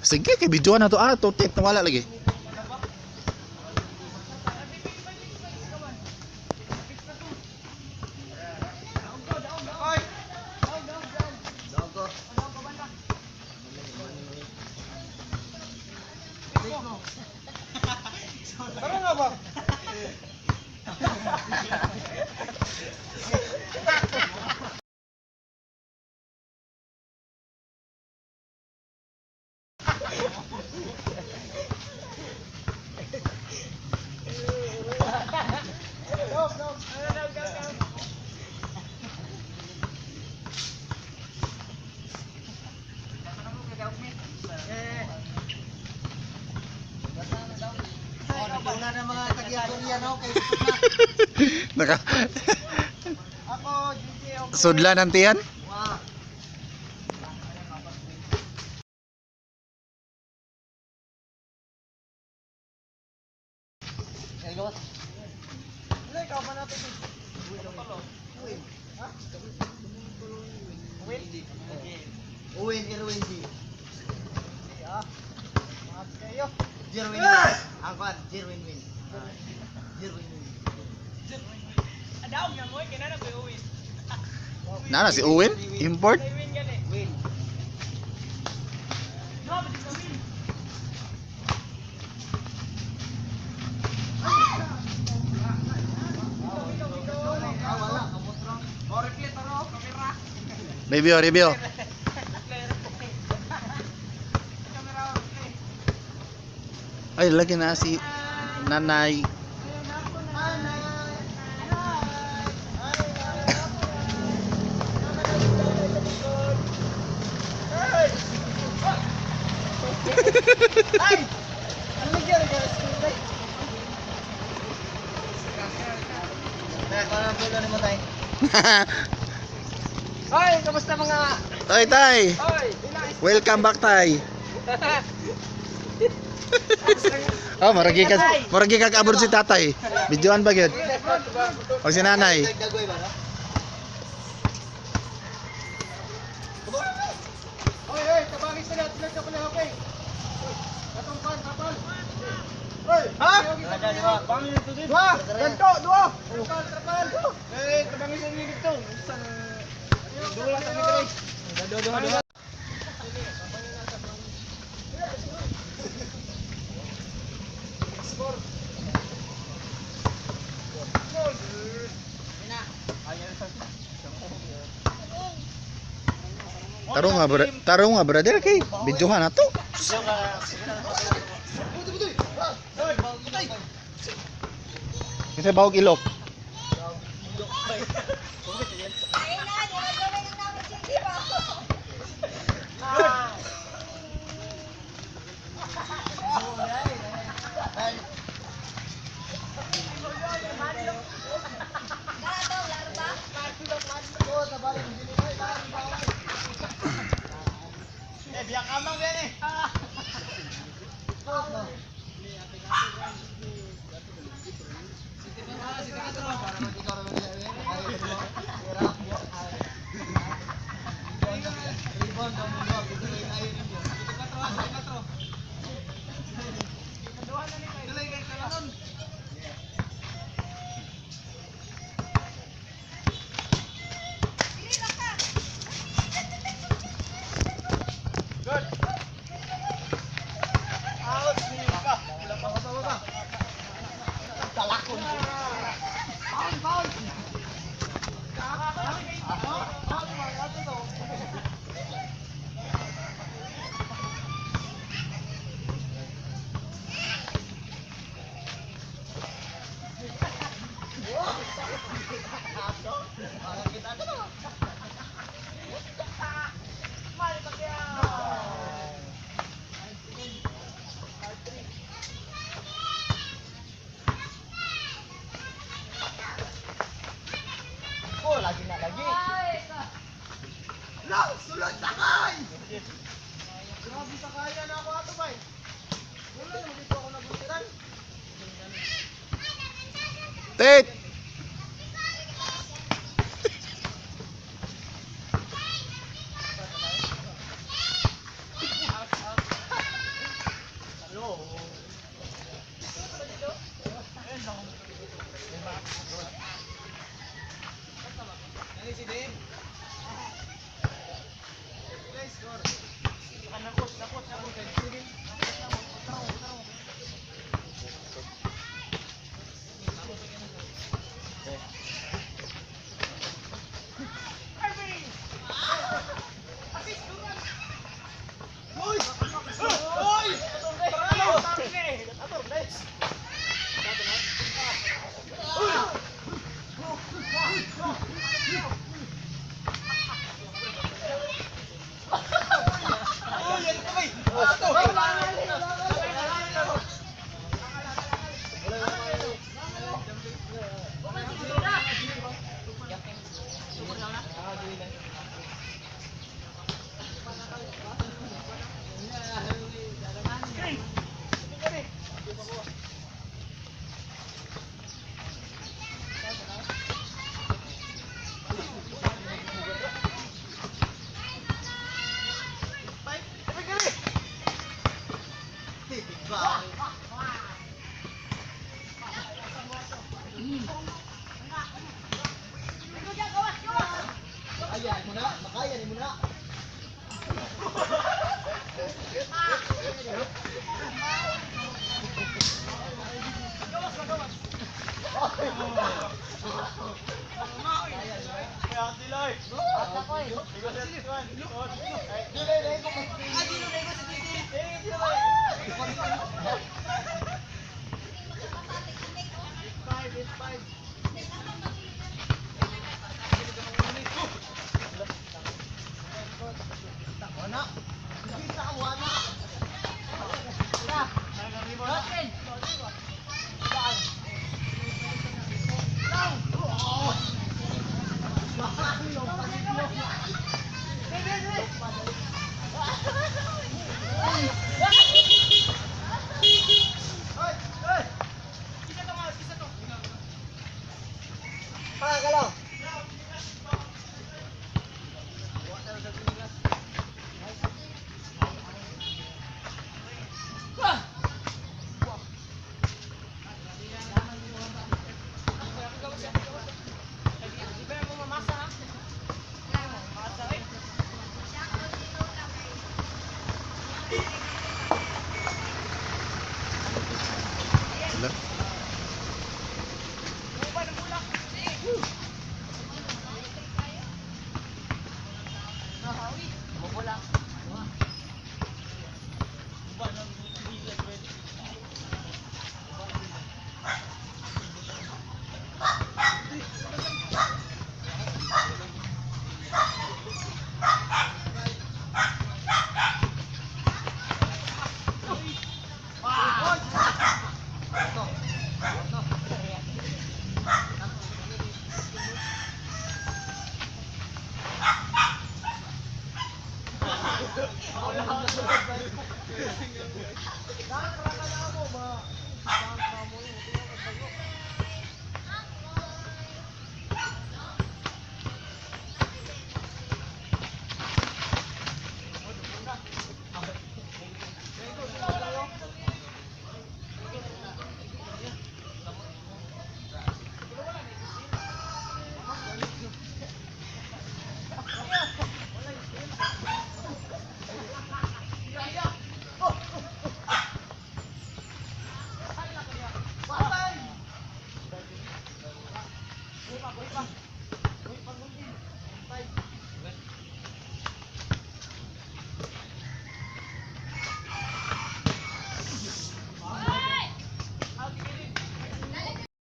Sige, kay videoan na to. To tape na wala lagi. Tara nga ba? Wala na mga tagiya-turian okay. Naka Ako, GG ako. sudla ng tiyan. Wow. Hello. Wala ikaw pa natin. Uwin. Ha? Uwin? Uwin, Irwin G. Ah. Mahal kayo. Jerwin Win. Ang kwan, Jerwin Win. Jerwin Win. Adaog na mo, kinana ko uwin. Nana si Owen, import. Win gani. Win. No, but it's a win. Ah, wala, kamotro. O, repeat aro, kamera. Review, review. Kamera, replay. Ay, lagi na si Nanay. Ay! Ano nangyari ka? Parang pulo ni mo tayo. Hoy, kamusta mga? Tay, tay. Hoy, ilang Welcome back, tay. Maragi ka kaabot si tatay. Videoan ba gyud? O si nanay. Dagdagoy ba, no? Oy, oy, tabangin sila. Tilag ka pala, okay? Katong pan, kapal. Oy, ha? Bangin ito dito. Dua, ganto, dua. Trapal. Eh, tabangin sa nilip to. Isang dua kami guys. Dua. Tarong nga brother kay videohan na to. Kasi bawog ilok. Biyak amang yan eh. Lagi na lagi. Lang, sulod sakay! Grabe sakaya na ako ato bay. Wala naman dito ako nabutiran. Tit. muna, makaya ni muna. Wala.